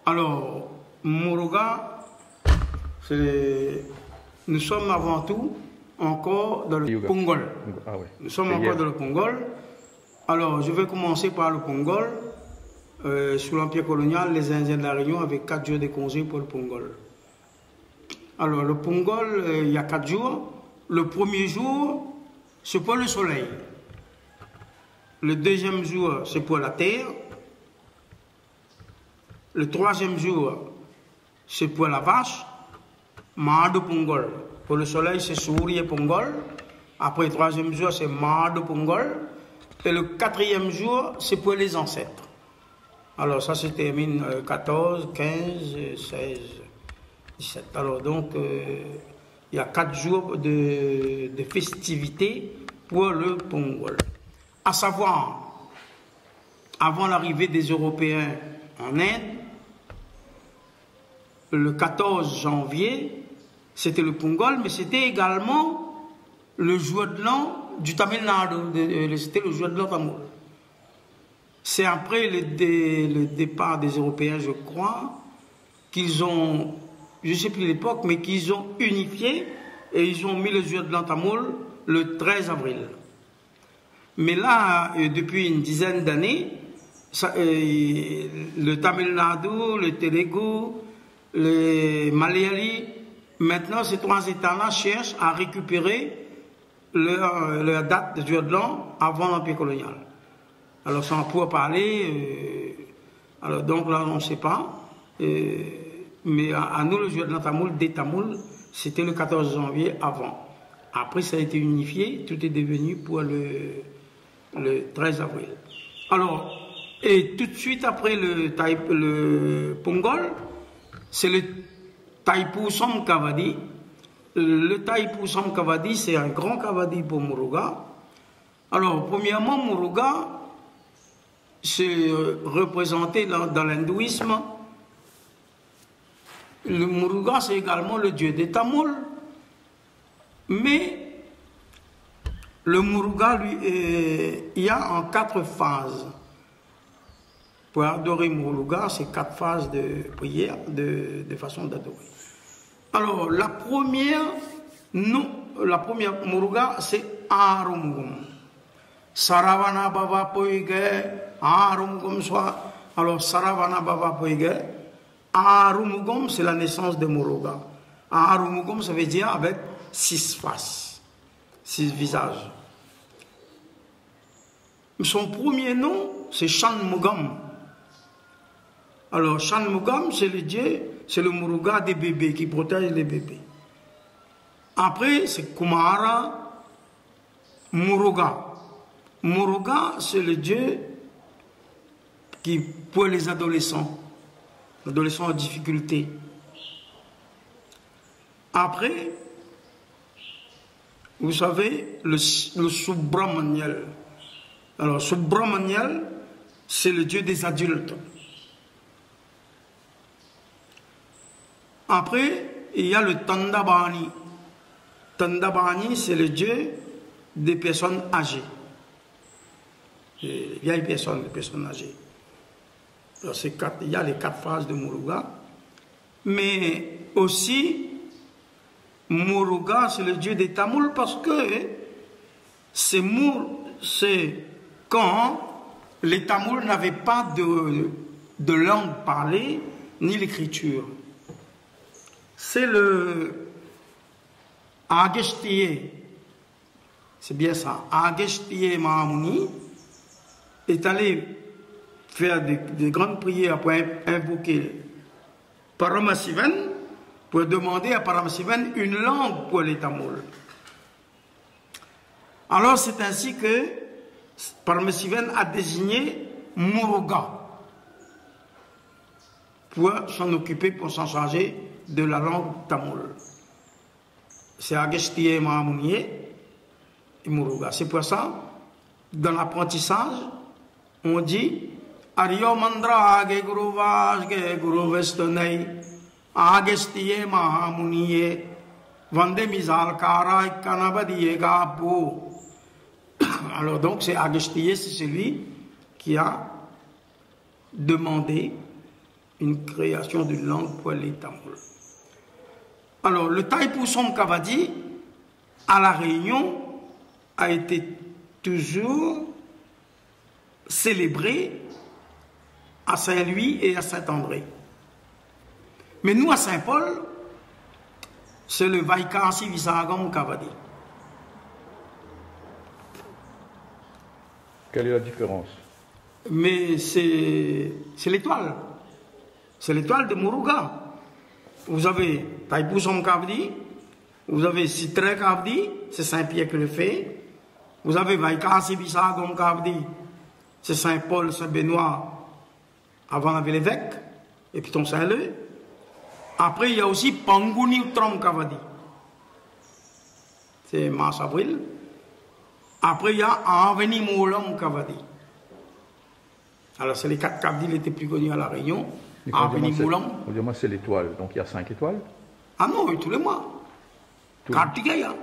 Alors, Muruga, nous sommes avant tout encore dans le Pongol. Ah ouais. Nous sommes encore dans le Pongol. Alors, je vais commencer par le Pongol. Sous l'Empire colonial, les Indiens de la Réunion avaient 4 jours de congé pour le Pongol. Alors, le Pongol, il y a 4 jours. Le premier jour, c'est pour le soleil. Le deuxième jour, c'est pour la terre. Le troisième jour, c'est pour la vache. Mado Pongol. Pour le soleil, c'est Souri et Pongol. Après le troisième jour, c'est Mado Pongol. Et le quatrième jour, c'est pour les ancêtres. Alors ça se termine 14, 15, 16, 17. Alors donc, il y a 4 jours de festivités pour le Pongol. À savoir, avant l'arrivée des Européens en Inde, le 14 janvier, c'était le Pongol, mais c'était également le jour de l'an du Tamil Nadu, c'était le jour de l'an tamoul. C'est après le départ des Européens, je crois, qu'ils ont, je ne sais plus l'époque, mais qu'ils ont unifié et ils ont mis le jour de l'an tamoul le 13 avril. Mais là, depuis une dizaine d'années, le Tamil Nadu, le Telugu, le Malayali, maintenant ces 3 États-là cherchent à récupérer leur date de jour de l'an avant l'Empire colonial. Alors sans pouvoir parler, alors donc là on ne sait pas, mais à nous le jour de l'an tamoul, des Tamouls, c'était le 14 janvier avant. Après ça a été unifié, tout est devenu pour le 13 avril. Alors, et tout de suite après le Pongol, c'est le Thaipusam Kavadi. Le Thaipusam Kavadi, c'est un grand Kavadi pour Muruga. Alors, premièrement, Muruga, c'est représenté dans l'hindouisme. Le Muruga, c'est également le dieu des Tamouls. Mais le Muruga, lui, il y a en 4 phases. Pour adorer Muruga, c'est 4 phases de prière, de façon d'adorer. Alors, la première Muruga, c'est Arumugum. Saravana Baba Poige, Arumugum soit. Alors, Saravana Baba Poige, Arumugum, c'est la naissance de Muruga. Arumugum, ça veut dire avec 6 faces, 6 visages. Son premier nom, c'est Shanmugam. Alors, Shanmugam, c'est le dieu, c'est le Muruga des bébés qui protège les bébés. Après, c'est Kumara Muruga. Muruga, c'est le dieu qui, pour les adolescents en difficulté. Après, vous savez, le Subramanial. Alors, Subramanial, c'est le dieu des adultes. Après, il y a le Tandabani. Tandabani, c'est le dieu des personnes âgées. Les vieilles personnes, les personnes âgées. Alors, il y a les 4 phases de Muruga. Mais aussi, Muruga, c'est le dieu des Tamouls parce que c'est quand les Tamouls n'avaient pas de langue parlée ni l'écriture. C'est le Agestiye, c'est bien ça, Agestiye Mahamuni est allé faire des grandes prières pour invoquer Paramasivan, pour demander à Paramasivan une langue pour les Tamouls. Alors c'est ainsi que Paramasivan a désigné Muruga pour s'en occuper, pour s'en charger de la langue tamoul. C'est Agestiye Mahamuni et Muruga. C'est pour ça, dans l'apprentissage, on dit Aryo Mandra Age Guru Vajge Guru Vestonei Agestiye Mahamuni Vande Mizal Kara Kanabadiye Gapu. Alors donc c'est Agestiye, c'est celui qui a demandé une création d'une langue pour les Tamouls. Alors, le Taïpousson Kavadi, à La Réunion, a été toujours célébré à Saint-Louis et à Saint-André. Mais nous, à Saint-Paul, c'est le Vaikasi Visaragam Kavadi. Quelle est la différence? Mais c'est l'étoile. C'est l'étoile de Muruga. Vous avez Taïpousson Kavadi, vous avez Citré Kavadi, c'est Saint-Pierre qui le fait. Vous avez Vaikasi Visaragam Kavadi, c'est Saint-Paul, Saint-Benoît, avant la ville évêque, et puis ton Saint-Leu. Après, il y a aussi Panguni Utram Kavadi. C'est mars-avril. Après, il y a Aveni Moulam Kavadi. Alors, c'est les 4 Kavadi les plus connus à La Réunion. Aveni Moulam. On dit, moi, c'est l'étoile. Donc, il y a 5 étoiles? Ah non, tous les mois. Kartikeya.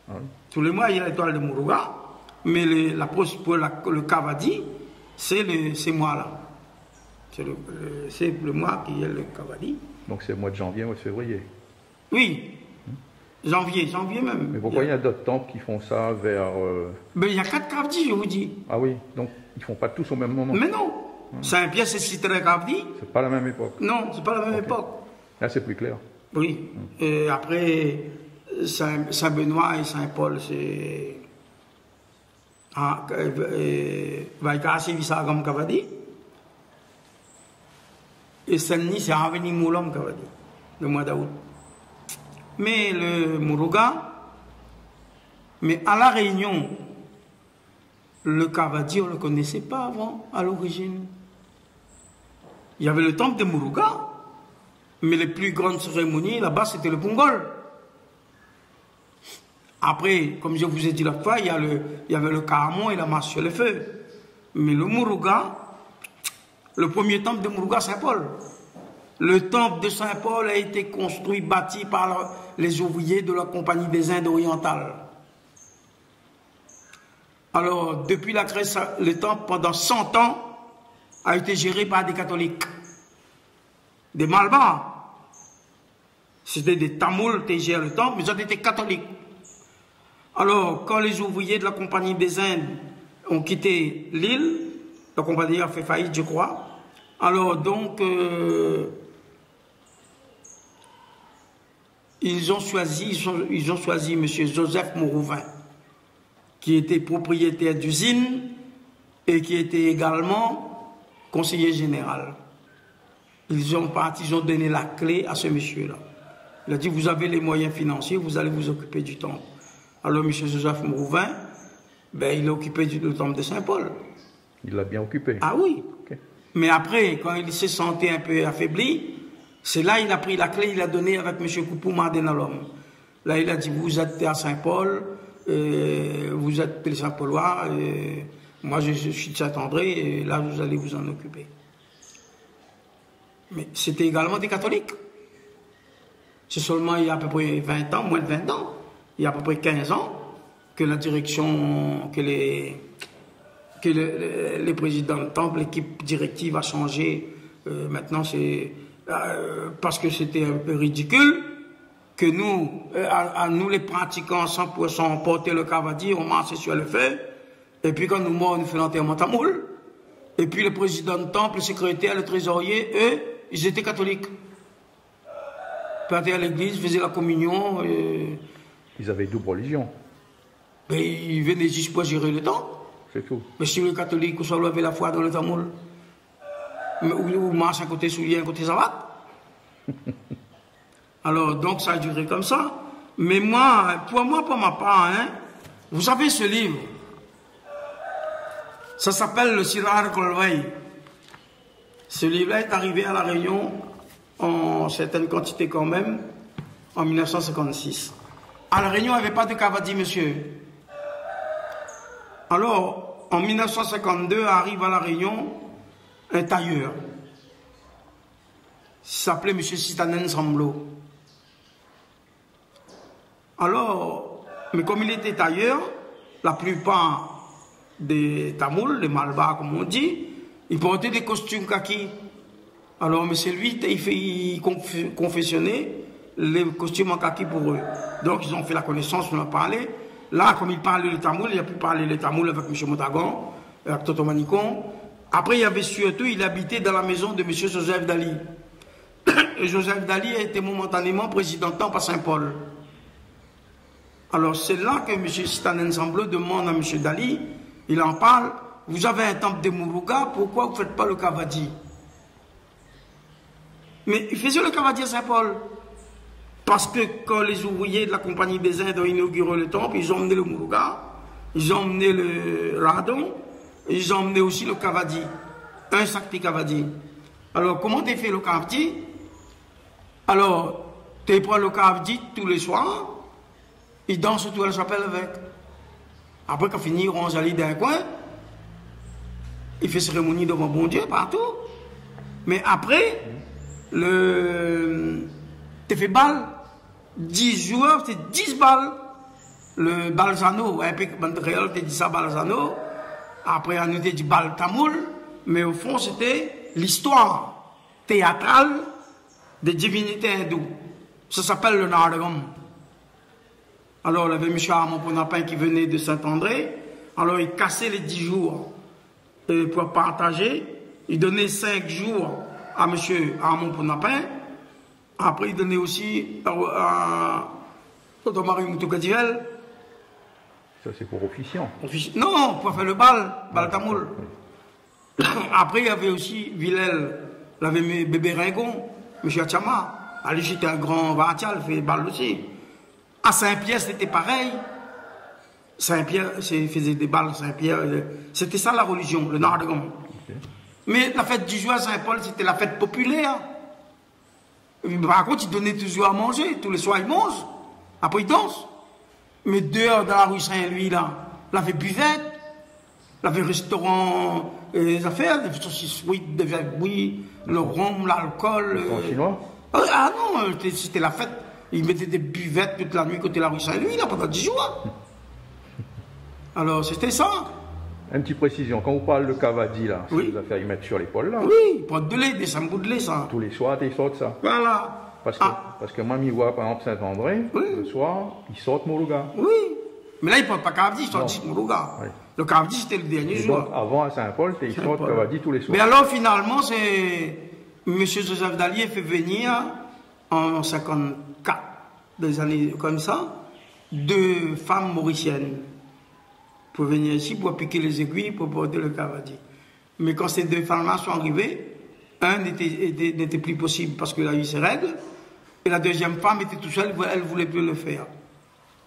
Ah oui. Tous les mois, il y a l'étoile de Muruga. Mais pour le Kavadi, c'est ces mois-là. C'est le mois qui est le Kavadi. Donc c'est le mois de janvier, mois de février. Oui, janvier même. Mais pourquoi il y a d'autres temples qui font ça vers... Ben, il y a 4 Kavadi, je vous dis. Ah oui, donc ils ne font pas tous au même moment. Mais non, Saint-Pierre, c'est Citré Kavadi. C'est pas la même époque. Non, c'est pas la même époque. Là, c'est plus clair. Oui, et après, Saint-Benoît et Saint-Paul, c'est... Vaikasi Visaragam Kavadi. Et Saint-Denis, c'est Aveni Moulam Kavadi, le mois d'août. Mais le Muruga, mais à La Réunion, le Kavadi, on ne le connaissait pas avant, à l'origine. Il y avait le temple de Muruga, mais les plus grandes cérémonies, là-bas, c'était le Pungol. Après, comme je vous ai dit la fois, il y avait le Karamon et la marche sur le feu. Mais le Muruga, le premier temple de Muruga, Saint-Paul. Le temple de Saint-Paul a été construit, bâti par les ouvriers de la Compagnie des Indes orientales. Alors, depuis la création, le temple, pendant 100 ans, a été géré par des catholiques, des Malbars. C'était des Tamouls qui gèrent le temple, mais ils ont été catholiques. Alors, quand les ouvriers de la Compagnie des Indes ont quitté l'île, la compagnie a fait faillite, je crois. Alors, donc, ils ont choisi M. Joseph Mourouvin, qui était propriétaire d'usine et qui était également conseiller général. Ils ont donné la clé à ce monsieur-là. Il a dit, vous avez les moyens financiers, vous allez vous occuper du temple. Alors, M. Joseph Mourouvin, ben, il a occupé du temple de Saint-Paul. Il l'a bien occupé. Ah oui. Okay. Mais après, quand il s'est senti un peu affaibli, c'est là qu'il a pris la clé, il a donné avec M. Koupouma Denalom. Là, il a dit, vous êtes à Saint-Paul, vous êtes les Saint-Paulois, moi je suis de Saint-André, et là, vous allez vous en occuper. Mais c'était également des catholiques. C'est seulement il y a à peu près 20 ans, moins de 20 ans, il y a à peu près 15 ans, que la direction, que les présidents de temple, l'équipe directive a changé. Maintenant, c'est parce que c'était un peu ridicule que nous, nous les pratiquants 100%, on portait le Kavadi, on marchait sur le feu, et puis quand nous morts, on nous fait l'enterrement tamoul. Et puis le président de temple, le secrétaire, le trésorier, eux, ils étaient catholiques. Ils partaient à l'église, faisaient la communion. Ils avaient double religion. Mais ils venaient juste pour gérer le temps. C'est tout. Mais si les catholiques, ou soit lever la foi dans le tamoul, ou marche à côté soulier, à côté savate. Alors, donc, ça a duré comme ça. Mais moi, pour ma part, hein, vous savez ce livre, ça s'appelle le Sirar Kolvei. Ce livre-là est arrivé à La Réunion en certaines quantités quand même, en 1956. À La Réunion, il n'y avait pas de Kavadi, monsieur. Alors, en 1952, arrive à La Réunion un tailleur. Il s'appelait M. Sitanen Samblo. Alors, mais comme il était tailleur, la plupart des Tamouls, les Malbars comme on dit, ils portaient des costumes kaki. Alors, mais c'est lui, il confectionnait les costumes en kaki pour eux. Donc, ils ont fait la connaissance, on a parlé. Là, comme il parlait le tamoul, il a pu parler le tamoul avec M. Montagan, avec Toto Manicon. Après, il y avait surtout, il habitait dans la maison de M. Joseph Dali. Et Joseph Dali a été momentanément président à Saint-Paul. Alors, c'est là que M. Stanen Sambleu demande à M. Dali, il en parle, vous avez un temple de Mourouga, pourquoi vous ne faites pas le Kavadi? Mais il faisait le Kavadi à Saint-Paul. Parce que quand les ouvriers de la Compagnie des Indes ont inauguré le temple, ils ont emmené le Mourouga, ils ont emmené le radon, ils ont emmené aussi le Kavadi. Un sac de Kavadi. Alors, comment tu fais le Kavadi? Alors, tu prends le Kavadi tous les soirs, ils dansent tout à la chapelle avec. Après, quand finit, on s'allie d'un coin, il fait cérémonie devant bon Dieu partout. Mais après, tu fais balle, 10 joueurs, c'est 10 balles. Le Balzano, un peu comme réel, tu dis ça Balzano. Après, on était dit bal tamoul. Mais au fond, c'était l'histoire théâtrale des divinités hindoues. Ça s'appelle le Nardagam. Alors, il y avait M. Armand Ponapin qui venait de Saint-André. Alors, il cassait les 10 jours pour partager. Il donnait 5 jours à M. Armand Ponapin. Après, il donnait aussi à Tonton Marie Moutougadivelle. Ça, c'est pour officiant. Non, pour faire le bal tamoul. Après, il y avait aussi Villel, il avait bébé Ringon, M. Achama. Ali, j'étais un grand varatial, il fait le bal aussi. À Saint-Pierre, c'était pareil. Saint-Pierre, il faisait des balles, Saint-Pierre. C'était ça la religion, le Nardagam. Okay. Mais la fête du jour à Saint-Paul, c'était la fête populaire. Par contre, ils donnaient toujours à manger. Tous les soirs, ils mangent. Après, ils dansent. Mais dehors, dans la rue Saint-Louis, là, il y avait buvette, il y avait restaurant, les affaires, des saucisses, oui, des verres, oui, le rhum, l'alcool. Chinois? Ah non, c'était la fête. Ils mettaient des buvettes toute la nuit côté de la rue Saint-Louis, là, pendant 10 jours. Alors, c'était ça. Une petite précision, quand on parle de Kavadi, là, c'est des affaires qu'ils mettent sur l'épaule, là. Oui, pas de lait, des sambous de lait, ça. Tous les soirs, ils sortent ça. Voilà. Parce que moi, je vois, par exemple, Saint-André, le soir, ils sortent Mourouga. Oui. Mais là, ils ne portent pas Kavadi, ils sortent Mourouga. Oui. Le Kavadi, c'était le dernier jour. Donc, avant à Saint-Paul, ils sortent Kavadi tous les soirs. Mais alors, finalement, c'est M. Joseph Dali fait venir en 54, des années comme ça, 2 femmes mauriciennes pour venir ici, pour piquer les aiguilles, pour porter le Kavadi. Mais quand ces 2 femmes-là sont arrivées, un n'était plus possible parce qu'il a eu ses règles, et la deuxième femme était toute seule, elle ne voulait plus le faire.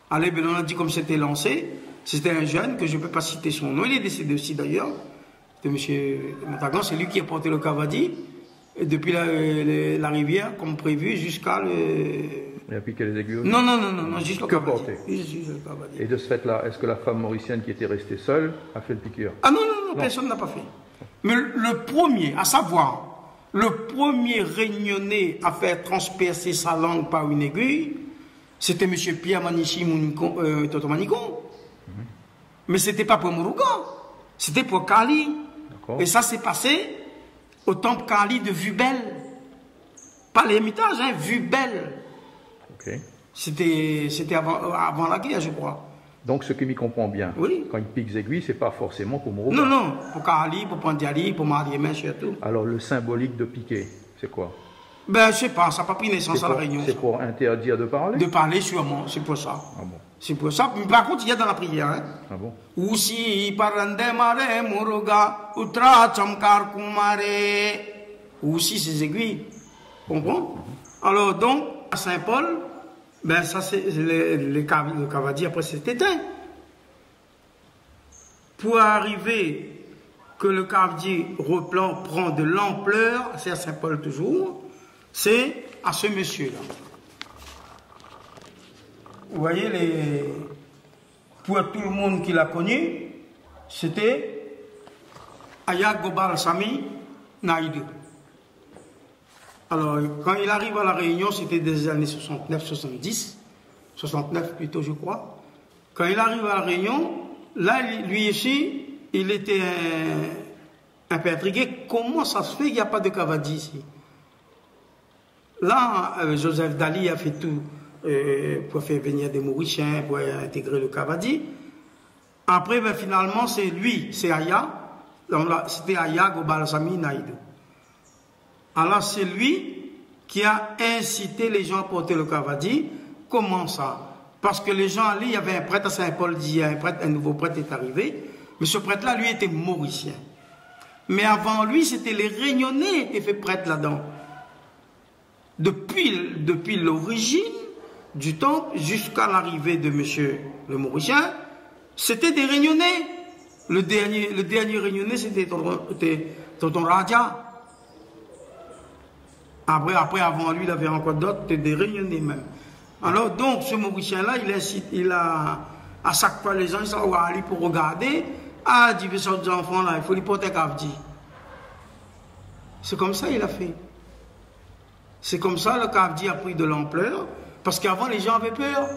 Allez, ben on a dit comme c'était lancé, c'était un jeune, que je ne peux pas citer son nom, il est décédé aussi d'ailleurs, c'était M. Montagan, c'est lui qui a porté le Kavadi, et depuis la rivière, comme prévu, jusqu'à le... Il a piqué les aiguilles? Non, juste le Kavadi. Et de ce fait-là, est-ce que la femme mauricienne qui était restée seule a fait le piqûre? Ah non, personne n'a pas fait. Mais le premier, à savoir, le premier réunionnais à faire transpercer sa langue par une aiguille, c'était M. Pierre Manichi Toto Manicon. Mais ce n'était pas pour Mourouga, c'était pour Kali. Et ça s'est passé au temple Kali de Vubel. Pas l'Hermitage, hein, Vubel. Okay. C'était avant la guerre, je crois. Donc, ce qui m'y comprend bien, oui. Quand il pique les aiguilles, c'est pas forcément pour Mourouga. Non, pour Kali, pour Pandiali, pour Mariémen, surtout. Alors, le symbolique de piquer, c'est quoi? Ben, je sais pas, ça n'a pas pris naissance à la Réunion. C'est pour interdire de parler? De parler, sûrement, c'est pour ça. Ah bon? C'est pour ça. Mais par contre, il y a dans la prière. Hein? Ah bon? Usi parande mare Mourouga, utra chamkar kumare. Usi, ces aiguilles. Comprends? Alors, donc, à Saint-Paul, ben, ça, c'est le Kavadi, après, c'est éteint. Pour arriver que le Kavadi prend de l'ampleur, c'est à Saint-Paul toujours, c'est à ce monsieur-là. Vous voyez, pour tout le monde qui l'a connu, c'était Aya Gobal Sami Naïdou. Alors, quand il arrive à la Réunion, c'était des années 69-70, 69 plutôt, je crois. Quand il arrive à la Réunion, là, lui ici, il était un peu intrigué. Comment ça se fait qu'il n'y a pas de Kavadi ici? Là, Joseph Dali a fait tout pour faire venir des Mauriciens, pour intégrer le Cavadi. Après, ben, finalement, c'est lui, c'est Aya. C'était Aya Gobal Sami Naïdou. Alors, c'est lui qui a incité les gens à porter le Cavadi. Comment ça? Parce que les gens allaient, il y avait un prêtre à Saint-Paul, un nouveau prêtre est arrivé. Mais ce prêtre-là, lui, était mauricien. Mais avant lui, c'était les Réunionnais qui étaient fait prêtre là-dedans. Depuis l'origine du temple jusqu'à l'arrivée de monsieur le Mauricien, c'était des Réunionnais. Le dernier Réunionnais, c'était Tonton Radia. Après, avant lui, il avait encore d'autres, des Réunionnais même. Alors, donc, ce Mauricien-là, il a, à chaque fois, les gens, ils sont allés pour regarder. Ah, dit, ces enfants-là, il faut les porter Cavadi. C'est comme ça qu'il a fait. C'est comme ça le Cavadi a pris de l'ampleur. Parce qu'avant, les gens avaient peur.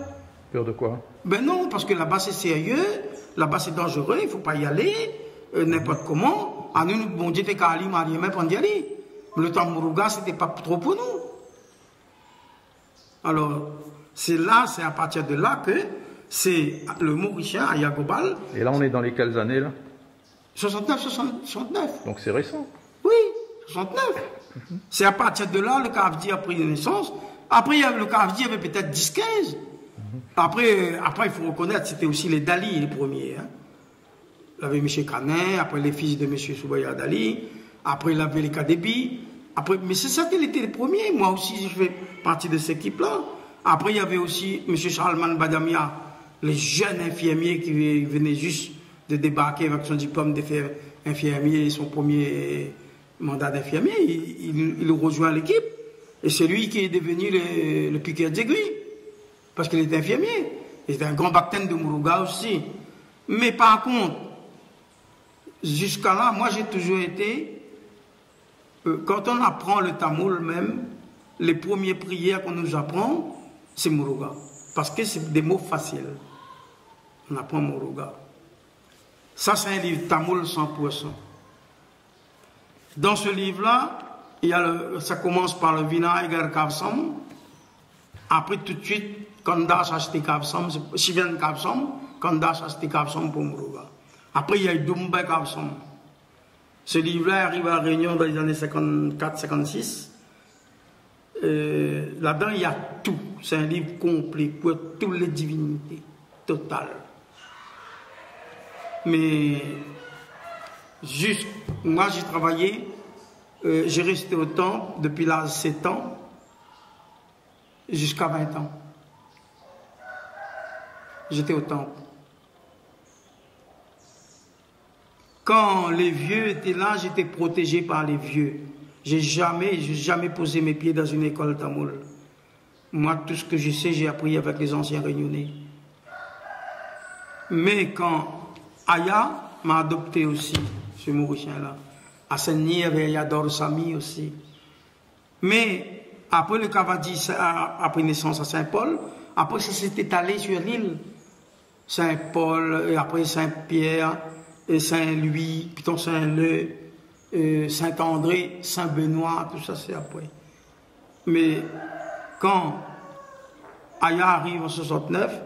Peur de quoi? Ben non, parce que là-bas, c'est sérieux. Là-bas, c'est dangereux. Il ne faut pas y aller. N'importe comment. À nous, bon Dieu, t'es qu'à aller, marier, même pas y aller. Le temps Mourouga, ce n'était pas trop pour nous. Alors, c'est à partir de là que c'est le Mauricien, Aya Gobal. Et là, on est dans les quelles années, là? 69. Donc, c'est récent. Oui, 69. C'est à partir de là, le Cavadi a pris naissance. Après, le Cavadi avait peut-être 10-15. Après, il faut reconnaître, c'était aussi les Dali, les premiers. Hein. Il y avait M. Canet, après les fils de M. Soubaya Dali, après il avait les Kadebi. Après, mais c'est ça qu'il était les premiers. Moi aussi, je fais partie de cette équipe-là. Après, il y avait aussi M. Charlemagne Badamia, les jeunes infirmiers qui venaient juste de débarquer avec son diplôme d'infirmier, son premier mandat d'infirmier. Il rejoint l'équipe. Et c'est lui qui est devenu le piqueur d'aiguille. Parce qu'il était infirmier. Il était un grand baptême de Mourouga aussi. Mais par contre, jusqu'à là, moi j'ai toujours été, quand on apprend le tamoul même, les premières prières qu'on nous apprend, c'est Mourouga. Parce que c'est des mots faciles. On apprend Mourouga. Ça, c'est un livre tamoul 100%. Dans ce livre-là, ça commence par le vinaigre Kavsam. Après, tout de suite, Kandash acheté Kavsam, si vient Kavsam, Kandash acheté Kavsam pour Mourouga. Après, il y a eu Dumba Kavsam. Ce livre-là arrive à la Réunion dans les années 54-56. Là-dedans, il y a tout. C'est un livre complet pour toutes les divinités, total. Mais, juste, moi, j'ai travaillé. J'ai resté au temple depuis l'âge de 7 ans jusqu'à 20 ans. J'étais au temple. Quand les vieux étaient là, j'étais protégé par les vieux. J'ai jamais posé mes pieds dans une école tamoul. Moi, tout ce que je sais, j'ai appris avec les anciens réunionnais. Mais quand Aya m'a adopté aussi, ce Mauricien-là, à Saint-Denis, il y avait Yador Sami aussi. Mais après le Cavadi a pris naissance à Saint-Paul, après ça s'est étalé sur l'île. Saint-Paul, et après Saint-Pierre, et Saint-Louis, puis Saint-Leu, Saint-André, Saint-Benoît, tout ça c'est après. Mais quand Aya arrive en 69,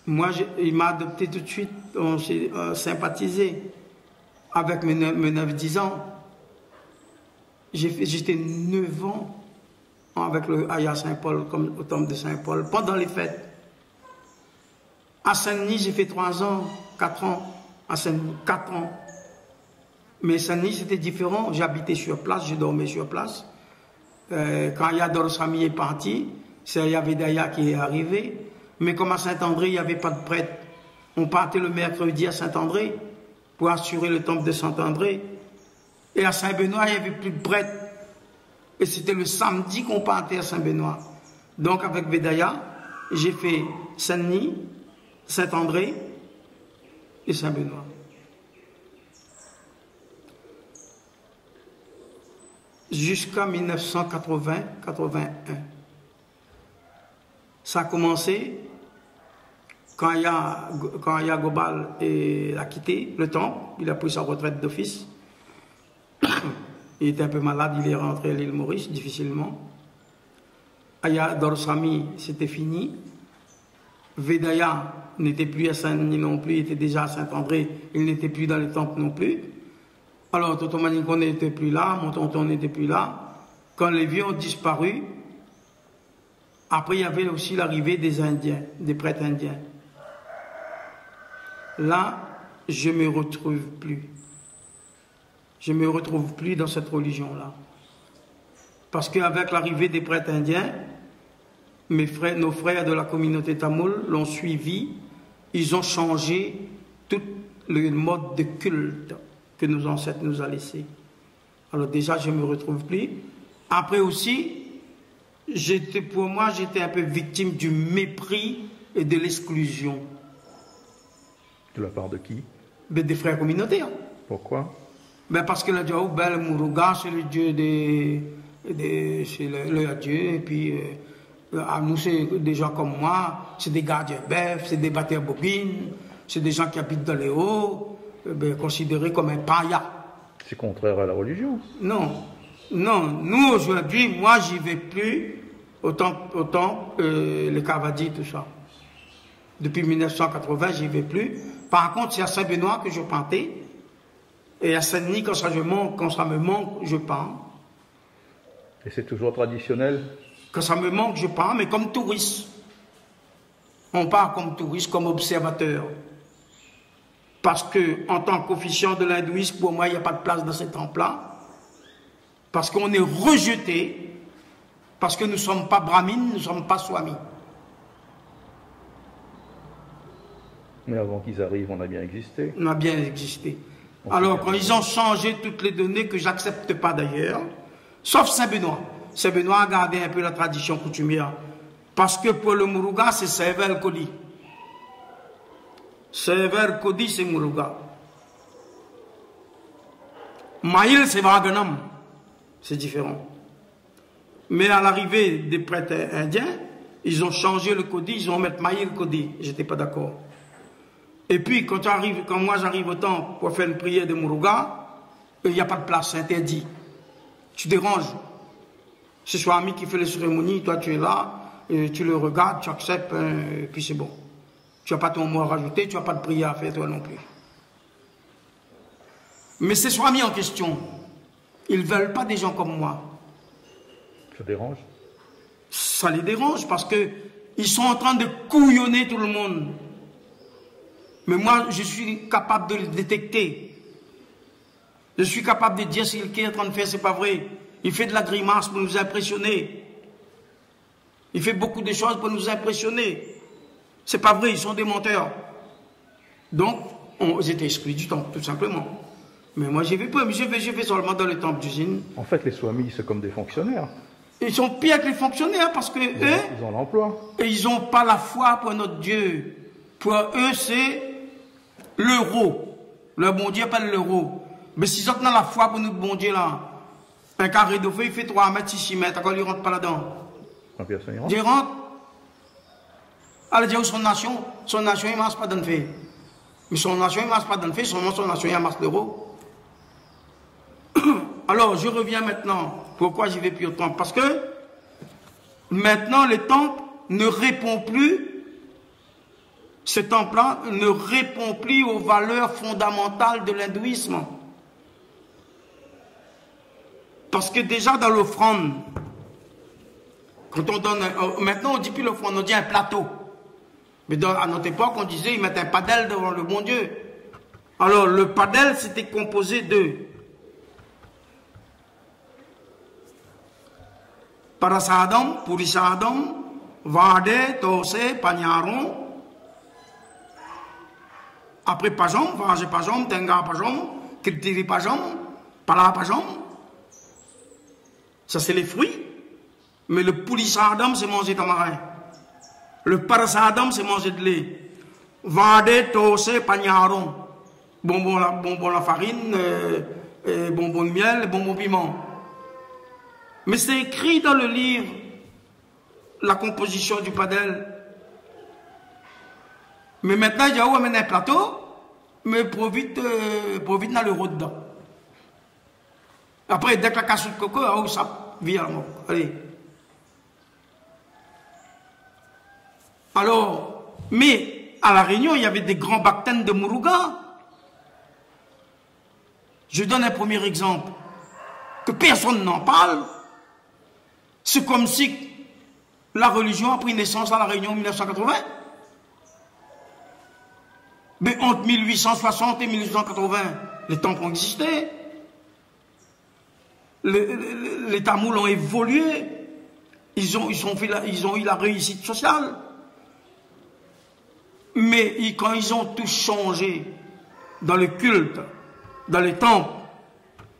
moi il m'a adopté tout de suite, on s'est sympathisé. Avec mes 9-10 ans, j'étais 9 ans avec le Aya Saint-Paul, comme au temple de Saint-Paul, pendant les fêtes. À Saint-Denis, j'ai fait 3 ans, 4 ans. À Saint-Denis, 4 ans. Mais Saint-Denis, c'était différent. J'habitais sur place, je dormais sur place. Quand Aya Dorsami est parti, c'est Aya Vedaya qui est arrivé. Mais comme à Saint-André, il n'y avait pas de prêtre. On partait le mercredi à Saint-André pour assurer le temple de Saint-André. Et à Saint-Benoît, il n'y avait plus de prêtre. Et c'était le samedi qu'on partait à Saint-Benoît. Donc avec Vedaya, j'ai fait Saint-Denis, Saint-André et Saint-Benoît. Jusqu'à 1980-81. Ça a commencé quand Aya Gobal a quitté le temple, il a pris sa retraite d'office. Il était un peu malade, il est rentré à l'île Maurice difficilement. Aya Dorsami, c'était fini. Vedaya n'était plus à Saint-Denis non plus, il était déjà à Saint-André, il n'était plus dans les temples non plus. Alors, tonton Manicon n'était plus là, mon tonton n'était plus là. Quand les vieux ont disparu, après il y avait aussi l'arrivée des Indiens, des prêtres indiens. Là, je ne me retrouve plus. Je ne me retrouve plus dans cette religion-là. Parce qu'avec l'arrivée des prêtres indiens, nos frères de la communauté tamoule l'ont suivi. Ils ont changé tout le mode de culte que nos ancêtres nous ont laissé. Alors déjà, je ne me retrouve plus. Après aussi, pour moi, j'étais un peu victime du mépris et de l'exclusion. De la part de qui? Des frères communautaires. Pourquoi? Parce que le Muruga, c'est le dieu c'est le dieu, et puis à nous, c'est des gens comme moi, c'est des gardiens bœufs, c'est des batteurs bobines, c'est des gens qui habitent dans les hauts, considérés comme un paria. C'est contraire à la religion. Non, non, nous aujourd'hui, moi j'y vais plus autant les Cavadis, tout ça. Depuis 1980, j'y vais plus. Par contre, c'est à Saint-Benoît que je pantais. Et à Saint-Denis, quand ça me manque, je pars. Et c'est toujours traditionnel? Quand ça me manque, je pars, mais comme touriste. On part comme touriste, comme observateur. Parce que, en tant qu'officiant de l'hindouisme, pour moi, il n'y a pas de place dans ces temples-là. Parce qu'on est rejeté. Parce que nous ne sommes pas brahmines, nous ne sommes pas swamis. Mais avant qu'ils arrivent, on a bien existé. On a bien existé. Alors, quand ils ont changé toutes les données, que j'accepte pas d'ailleurs, sauf Saint-Benoît. Saint-Benoît a gardé un peu la tradition coutumière. Parce que pour le Muruga, c'est Sever Kodi. Sever Kodi, c'est Muruga. Maïl, c'est Vaganam. C'est différent. Mais à l'arrivée des prêtres indiens, ils ont changé le Kodi, ils ont mis Maïl Kodi. J'étais pas d'accord. Et puis, quand moi j'arrive au temple pour faire une prière de Muruga, il n'y a pas de place, c'est interdit. Tu déranges. C'est Swami qui fait les cérémonies, toi tu es là, et tu le regardes, tu acceptes, et puis c'est bon. Tu n'as pas ton mot à rajouter, tu n'as pas de prière à faire toi non plus. Mais c'est Swami en question. Ils ne veulent pas des gens comme moi. Ça dérange? Ça les dérange parce qu'ils sont en train de couillonner tout le monde. Mais moi, je suis capable de le détecter. Je suis capable de dire si ce qu'il est en train de faire, c'est pas vrai. Il fait de la grimace pour nous impressionner. Il fait beaucoup de choses pour nous impressionner. C'est pas vrai, ils sont des menteurs. Donc, ils étaient exclus du temple, tout simplement. Mais moi, je vais seulement dans le temple d'usine. En fait, les swamis, c'est comme des fonctionnaires. Ils sont pires que les fonctionnaires parce que ils ont l'emploi. Et ils n'ont pas la foi pour notre Dieu. Pour eux, c'est l'euro. Le bon Dieu appelle l'euro. Mais s'ils ont dans la foi pour notre bon Dieu là, un carré de feu, il fait 3 mètres, 6 mètres, quand il ne rentre pas là-dedans. Dieu rentre. Alors, Dieu, son nation, il ne marche pas dans le fait. Mais son nation, il ne marche pas dans le fait, son nation, il marche l'euro. Alors, je reviens maintenant. Pourquoi j'y vais plus au temple? Parce que maintenant, le temple ne répond plus. Ce temple-là ne répond plus aux valeurs fondamentales de l'hindouisme. Parce que déjà dans l'offrande, quand on donne, maintenant on ne dit plus l'offrande, on dit un plateau. Mais à notre époque, on disait, ils mettaient un padel devant le bon Dieu. Alors le padel, c'était composé de Parasadam, Purisadam, Vade, Tose, Pagnaron. Après Pajam, Vage Pajam, Tenga Pajam, Kirtiri Pajam, Pala Pajam. Ça c'est les fruits. Mais le Purisadam, c'est manger tamarin. Le Parasadam, c'est manger de lait. Vade, Tose, Pagnaron. Bonbon la farine, bonbon de miel, bonbon piment. Mais c'est écrit dans le livre, la composition du padel. Mais maintenant, il y a où un plateau, mais pour vite dans l'euro dedans. Après, dès que la cassure de coco, ça vient à la mort. Allez. Alors, mais à La Réunion, il y avait des grands bactènes de Muruga. Je donne un premier exemple, que personne n'en parle. C'est comme si la religion a pris naissance à La Réunion en 1980. Mais entre 1860 et 1880, les temples ont existé. Les Tamouls ont évolué. Ils ont eu la réussite sociale. Mais quand ils ont tout changé dans le culte, dans les temples,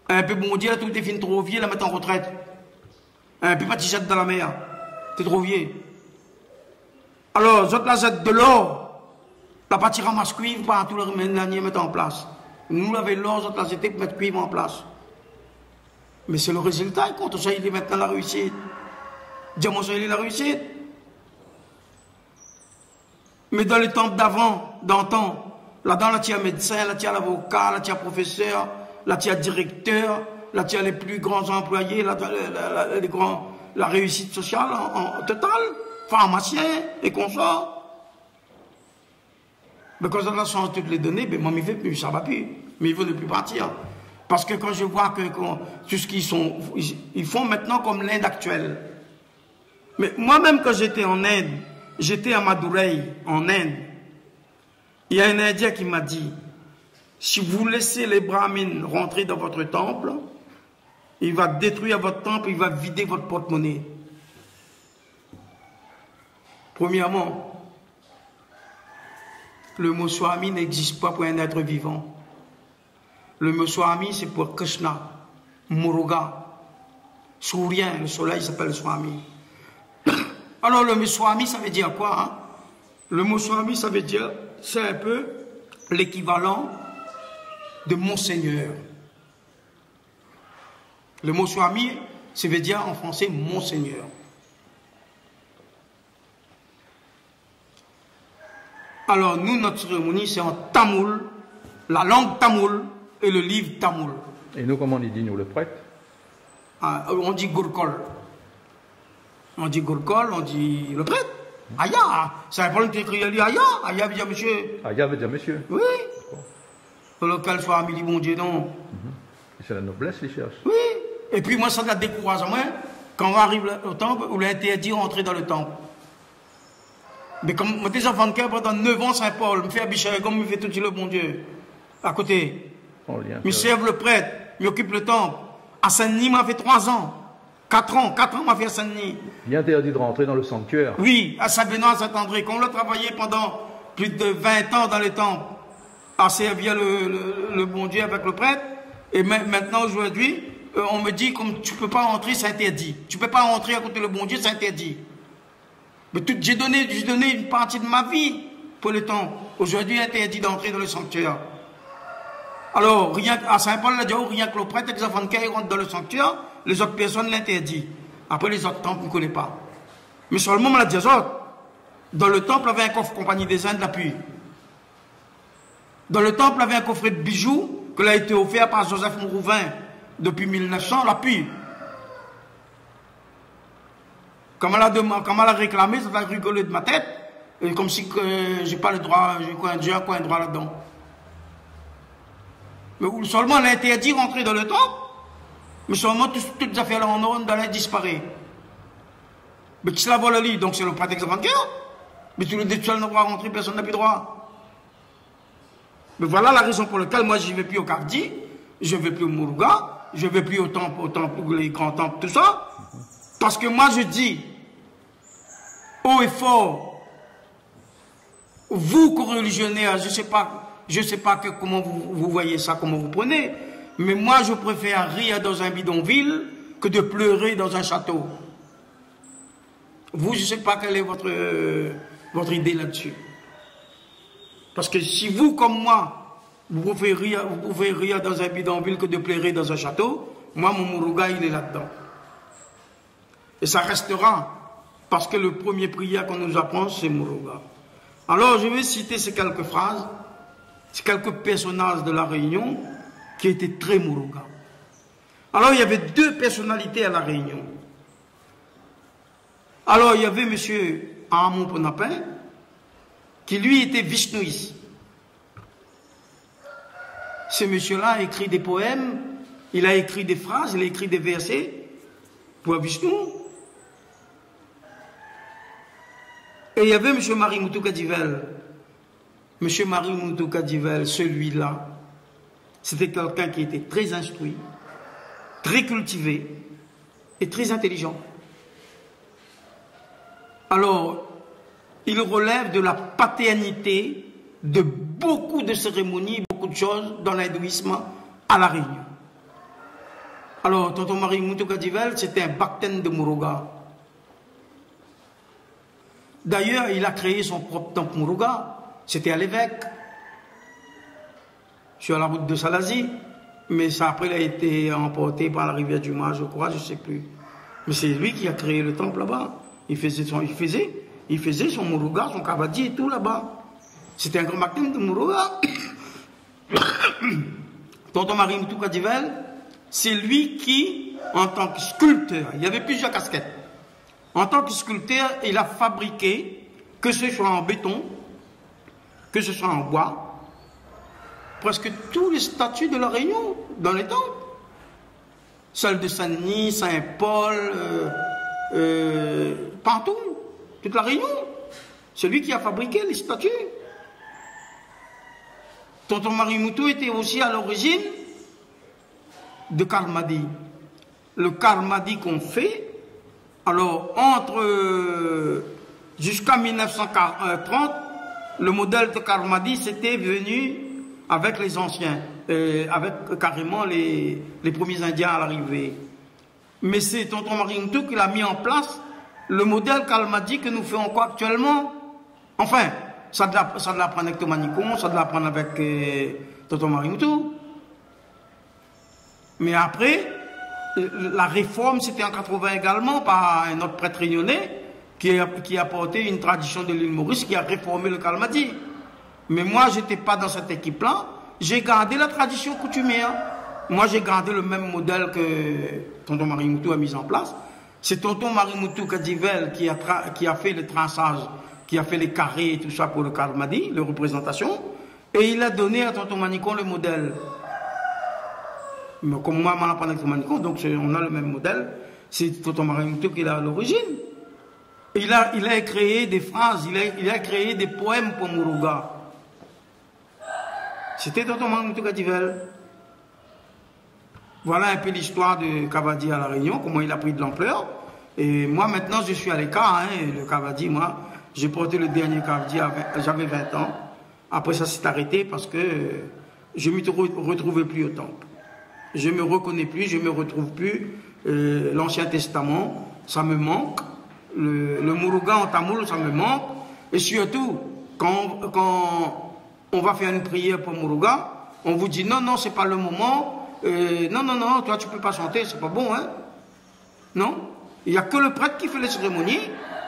un peu bon Dieu, tout est fini trop vieux, la mettre en retraite. Un peu pas t-shirt dans la mer. T'es trop vieux. Alors, autres la zette de l'or. La partie ramasse cuivre, pas tout le dernier mettre en place. Nous l'avons l'or, autres la zette pour mettre cuivre en place. Mais c'est le résultat, quand ça, il est maintenant la réussite. Dis-moi ça, il est la réussite. Mais dans les temples d'avant, d'antan, là-dedans, là, tu as médecin, là, tu as l'avocat, là, tu as professeur, là, tu as directeur, là, tu as les plus grands employés, là, la réussite sociale en total, pharmacien et consorts. Mais quand on a changé toutes les données, ben, moi, il ne fait plus, ça ne va plus. Mais il ne veut plus partir. Parce que quand je vois que tout ce qu'ils sont, ils font maintenant comme l'Inde actuelle. Mais moi-même, quand j'étais en Inde, j'étais à Madurai, en Inde. Il y a un Indien qui m'a dit, si vous laissez les brahmines rentrer dans votre temple, il va détruire votre temple, il va vider votre porte-monnaie. Premièrement, le mot Swami n'existe pas pour un être vivant. Le mot Swami, c'est pour Krishna, Muruga. Sourien, le soleil s'appelle Swami. Alors le mot Swami, ça veut dire quoi, hein? Le mot Swami, ça veut dire, c'est un peu l'équivalent de Monseigneur. Le mot Swami, ça veut dire en français Monseigneur. Alors nous, notre cérémonie, c'est en tamoul, la langue tamoul et le livre tamoul. Et nous, comment on dit, nous, le prêtre? On dit Gurkol. On dit Gurkol, on dit le prêtre. Aya, c'est un problème qui écrit Aya. Aya veut dire monsieur. Aya veut dire monsieur. Oui. Pour lequel soit ami dit bon Dieu, non. C'est la noblesse, ils cherchent. Oui. Et puis moi, ça la décourage à moi quand on arrive au temple, où l'interdit rentrer dans le temple. Mais comme moi, des enfants de cœur pendant 9 ans, Saint-Paul, me fait habiller comme me fait tout le bon Dieu. À côté. Me serve le prêtre, m'occupe le temple. À Saint-Denis, m'a fait 3 ans. 4 ans m'a fait à Saint-Denis. Il est interdit de rentrer dans le sanctuaire. Oui, à Saint-Benoît, à Saint-André. Quand on l'a travaillé pendant plus de 20 ans dans les temples, à servir le bon Dieu avec le prêtre. Et maintenant, aujourd'hui, on me dit, comme tu ne peux pas rentrer, c'est interdit. Tu ne peux pas rentrer à côté le bon Dieu, c'est interdit. Mais j'ai donné une partie de ma vie pour le temple. Aujourd'hui, interdit d'entrer dans le sanctuaire. Alors, rien à Saint-Paul, rien que le prêtre et les enfants de cœur rentrent dans le sanctuaire, les autres personnes l'interdisent. Après, les autres temples, on ne connaît pas. Mais seulement, on l'a dit aux autres. Dans le temple, il y avait un coffre compagnie des Indes, l'appui. Dans le temple, il y avait un coffret de bijoux qui a été offert par Joseph Mourouvin depuis 1900, l'appui. Comme elle a réclamé, ça va rigoler de ma tête, et comme si je n'ai pas le droit, j'ai un droit là-dedans. Mais seulement elle a interdit de rentrer dans le temple, mais seulement toutes les affaires-là en ordre d'aller disparaître. Mais qui se la vole lit, donc c'est le prêtre exécuteur. Mais tous les détuels n'ont pas rentrer, personne n'a plus droit. Mais voilà la raison pour laquelle moi je ne vais plus au Cardi, je ne vais plus au Muruga, je ne vais plus au temple, les grands temples, tout ça. Parce que moi je dis, haut et fort, vous co-religionnaires, je ne sais pas comment vous voyez ça, comment vous prenez, mais moi je préfère rire dans un bidonville que de pleurer dans un château. Vous, je ne sais pas quelle est votre idée là-dessus. Parce que si vous, comme moi, vous pouvez rire dans un bidonville que de pleurer dans un château, moi, mon Muruga, il est là-dedans. Et ça restera, parce que le premier prière qu'on nous apprend, c'est Muruga. Alors, je vais citer ces quelques phrases, ces quelques personnages de la Réunion qui étaient très Muruga. Alors, il y avait 2 personnalités à la Réunion. Alors, il y avait M. Ahamon Ponapin, qui lui était vishnouiste. Ce monsieur-là a écrit des poèmes, il a écrit des phrases, il a écrit des versets pour Vishnu. Et il y avait M. Marimoutou Kadivel. M. Marimoutou Kadivel, celui-là, c'était quelqu'un qui était très instruit, très cultivé et très intelligent. Alors, il relève de la paternité de beaucoup de cérémonies, beaucoup de choses dans l'hindouisme à La Réunion. Alors, tonton Marimoutou Kadivel, c'était un bhakten de Muruga. D'ailleurs, il a créé son propre temple Muruga. C'était à l'évêque. Sur la route de Salazie. Mais ça, après, il a été emporté par la rivière du Mar, je crois, je ne sais plus. Mais c'est lui qui a créé le temple là-bas. Il faisait son Muruga, son Kavadi et tout là-bas. C'était un grand bhakten de Muruga. Tonton Marimoutou Kadivel, c'est lui qui, en tant que sculpteur, il y avait plusieurs casquettes. En tant que sculpteur, il a fabriqué, que ce soit en béton, que ce soit en bois, presque tous les statues de La Réunion, dans les temples. Celle de Saint-Denis, Saint-Paul, partout, toute La Réunion. C'est lui qui a fabriqué les statues. Tonton Marimoutou était aussi à l'origine de Karmadi. Le Karmadi qu'on fait, alors jusqu'à 1930, le modèle de Karmadi c'était venu avec les anciens, avec carrément les premiers Indiens à l'arrivée. Mais c'est tonton Marimoutou qui l'a mis en place, le modèle Karmadi que nous faisons encore actuellement. Enfin, ça de l'apprendre avec Thomas Nicon, ça de l'apprendre avec tonton Marimoutou. Mais après, la réforme, c'était en 80 également par un autre prêtre réunionnais qui a apporté une tradition de l'île Maurice, qui a réformé le Karmadi. Mais moi, je n'étais pas dans cette équipe-là. J'ai gardé la tradition coutumière. Moi, j'ai gardé le même modèle que tonton Marimoutou a mis en place. C'est tonton Marimoutou Kadivel qui a fait le traçage, qui a fait les carrés et tout ça pour le Karmadi, les représentations. Et il a donné à tonton Manicon le modèle. Mais comme moi, je n'ai pas avec Manicon, donc on a le même modèle. C'est tonton Marimoutou qui est à l'origine. Il a créé des phrases, il a créé des poèmes pour Muruga. C'était tonton Marimoutou Kadivel. Voilà un peu l'histoire de Kavadi à La Réunion, comment il a pris de l'ampleur. Et moi, maintenant, je suis à l'écart. Le Kavadi, moi, j'ai porté le dernier Kavadi, j'avais 20 ans. Après, ça s'est arrêté parce que je ne me retrouvais plus au temple. Je ne me reconnais plus, je ne me retrouve plus. L'Ancien Testament, ça me manque. Le Muruga en tamoul, ça me manque. Et surtout, quand on va faire une prière pour Muruga, on vous dit non, non, c'est pas le moment. Non, toi tu peux pas chanter, c'est pas bon, hein? Non? Il n'y a que le prêtre qui fait les cérémonies.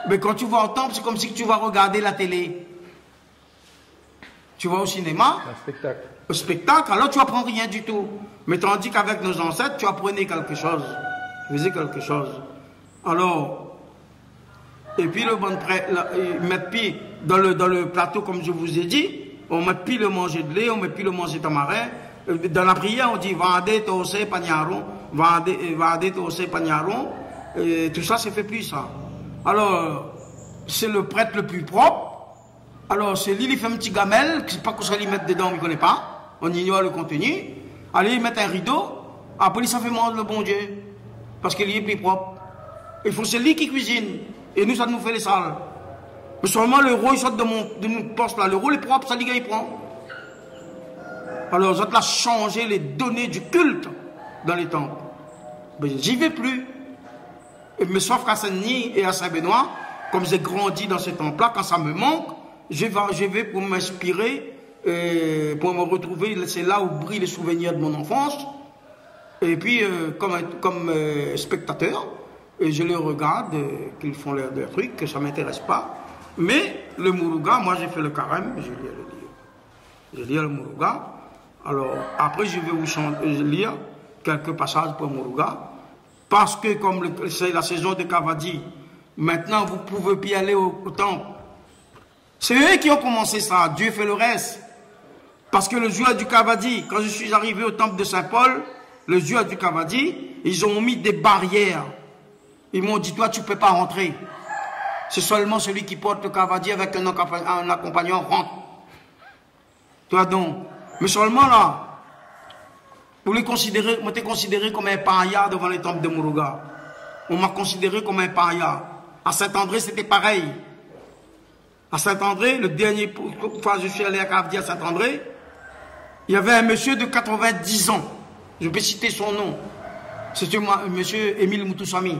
Mais quand tu vas au temple, c'est comme si tu vas regarder la télé. Tu vas au cinéma. Un spectacle. Au spectacle, alors tu apprends rien du tout. Mais tandis qu'avec nos ancêtres, tu apprenais quelque chose. Tu faisais quelque chose. Alors, et puis le bon prêtre, mettre puis dans le plateau, comme je vous ai dit, on met puis le manger de lait, on met puis le manger tamarin. Dans la prière, on dit Vendez Tose Pagnaron, Vendez Tose Pagnaron. Tout ça, c'est fait plus ça. Alors, c'est le prêtre le plus propre. Alors, c'est lui, il fait un petit gamelle, je ne sais pas quoi il met dedans, on ne connaît pas. On ignore le contenu. Allez, il met un rideau. Après, ça fait manger le bon Dieu. Parce qu'il est plus propre. Il faut c'est lui qui cuisine. Et nous, ça nous fait les salles. Mais seulement le roi, il sort de mon poste là. Le roi est propre, ça dit qu'il prend. Alors, vous avez changé les données du culte dans les temples. Mais j'y vais plus. Mais sauf qu'à Saint-Denis et à Saint-Benoît, comme j'ai grandi dans ces temples-là, quand ça me manque, je vais pour m'inspirer, pour me retrouver. C'est là où brillent les souvenirs de mon enfance. Et puis, comme spectateur, je les regarde, qu'ils font leurs trucs, que ça ne m'intéresse pas. Mais le Muruga, moi j'ai fait le carême, je lis le livre. Je lis le Muruga. Alors, après, je vais vous lire quelques passages pour Muruga. Parce que, comme c'est la saison de Kavadi, maintenant, vous pouvez plus aller au temple. C'est eux qui ont commencé ça. Dieu fait le reste. Parce que le jour du Cavadi, quand je suis arrivé au temple de Saint-Paul, le jour du Cavadi, ils ont mis des barrières. Ils m'ont dit, toi, tu ne peux pas rentrer. C'est seulement celui qui porte le Cavadi avec un accompagnant rentre. Toi donc. Mais seulement là, vous les considérez, m'ont considéré comme un paria devant les temples de Muruga. On m'a considéré comme un paria. À Saint-André, c'était pareil. À Saint-André, le dernier fois que je suis allé à Cavadi à Saint-André, il y avait un monsieur de 90 ans. Je peux citer son nom. C'était monsieur Émile Moutoussami.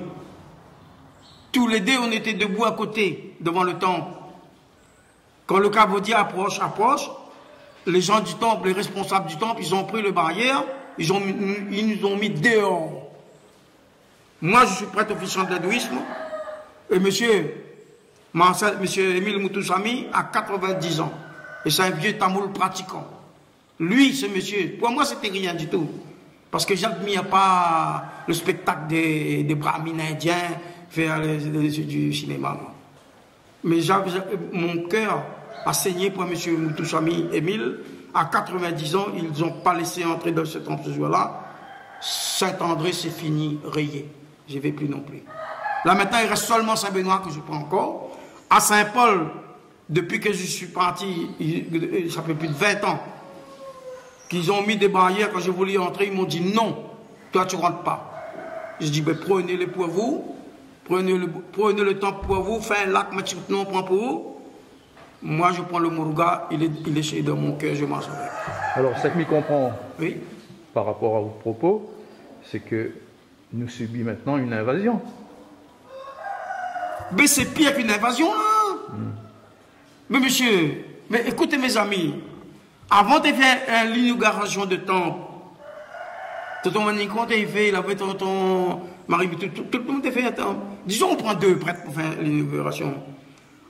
Tous les deux, on était debout à côté, devant le temple. Quand le Cavadi approche, les gens du temple, les responsables du temple, ils ont pris le barrière, ils nous ont mis dehors. Moi, je suis prêtre officiant de l'hindouisme, et monsieur Émile Moutoussami a 90 ans. Et c'est un vieux tamoul pratiquant. Lui, ce monsieur, pour moi, c'était rien du tout. Parce que j'admire pas le spectacle des brahmines indiens faire du cinéma. Mais mon cœur a saigné pour M. Moutoussami Émile. À 90 ans, ils n'ont pas laissé entrer dans ce temple ce jour-là. Saint-André, c'est fini, rayé. Je ne vais plus non plus. Là, maintenant, il reste seulement Saint-Benoît que je prends encore. À Saint-Paul, depuis que je suis parti, ça fait plus de 20 ans, qu'ils ont mis des barrières. Quand je voulais entrer, ils m'ont dit non, toi tu ne rentres pas. Je dis, ben, prenez-le pour vous, prenez le temps pour vous, faites un lac, maintenant on prend pour vous. Moi je prends le Muruga, il est chez dans mon cœur, je m'en sauve. Alors, ce qui me comprend, oui, par rapport à vos propos, c'est que nous subissons maintenant une invasion. Mais c'est pire qu'une invasion là. Mais monsieur, mais écoutez mes amis, avant de faire l'inauguration de temple, tonton Maniconte il avait tonton Marie, tout le monde a fait un temple. Disons on prend 2 prêtres pour faire l'inauguration.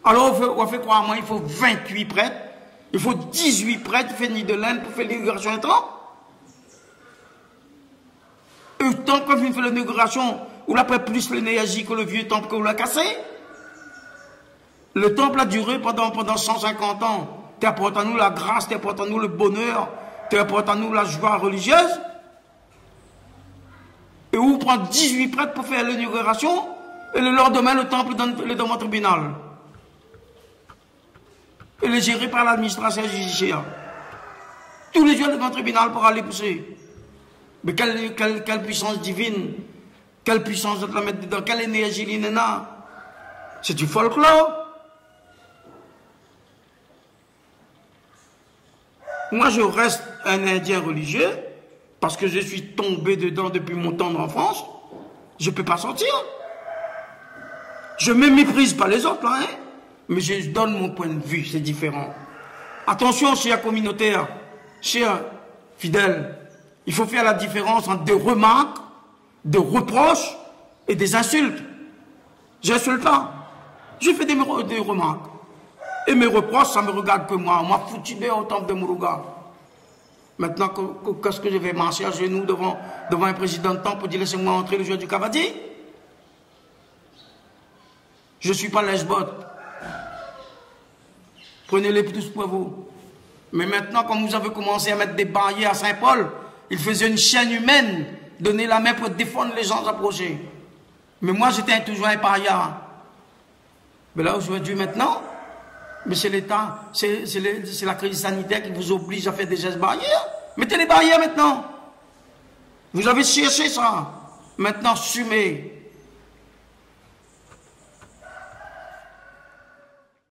Alors on fait quoi? Moi, il faut 28 prêtres, il faut 18 prêtres faire ni de l'Inde pour faire l'inauguration du temple. Et le temple, quand vous faites l'inauguration, vous l'avez plus l'énergie que le vieux temple que vous l'avez cassé. Le temple a duré pendant 150 ans. Tu apportes à nous la grâce, tu apportes à nous le bonheur, tu apportes à nous la joie religieuse. Et vous prenez 18 prêtres pour faire l'inauguration, et le lendemain, le temple est dans mon tribunal. Il est géré par l'administration judiciaire. Tous les jours devant le tribunal pour aller pousser. Mais quelle puissance divine, quelle puissance de la mettre dedans, quelle énergie l'inéna. C'est du folklore. Moi, je reste un Indien religieux parce que je suis tombé dedans depuis mon tendre enfance. Je ne peux pas sortir. Je ne me méprise pas les autres, hein, mais je donne mon point de vue, c'est différent. Attention, chers communautaires, chers fidèles, il faut faire la différence entre des remarques, des reproches et des insultes. J'insulte pas. Je fais des remarques. Et mes reproches, ça ne me regarde que moi. Moi, foutu au temple de Muruga. Maintenant, qu'est-ce que je vais marcher à genoux devant un président de temple pour dire laissez-moi entrer le jour du Cavadi? Je ne suis pas lesbote. Prenez-les tous pour vous. Mais maintenant, quand vous avez commencé à mettre des barrières à Saint-Paul, il faisait une chaîne humaine, donner la main pour défendre les gens approchés. Mais moi, j'étais toujours un paria. Mais là, aujourd'hui, maintenant, mais c'est l'État, c'est la crise sanitaire qui vous oblige à faire des gestes barrières. Mettez les barrières maintenant. Vous avez cherché ça. Maintenant, assumez.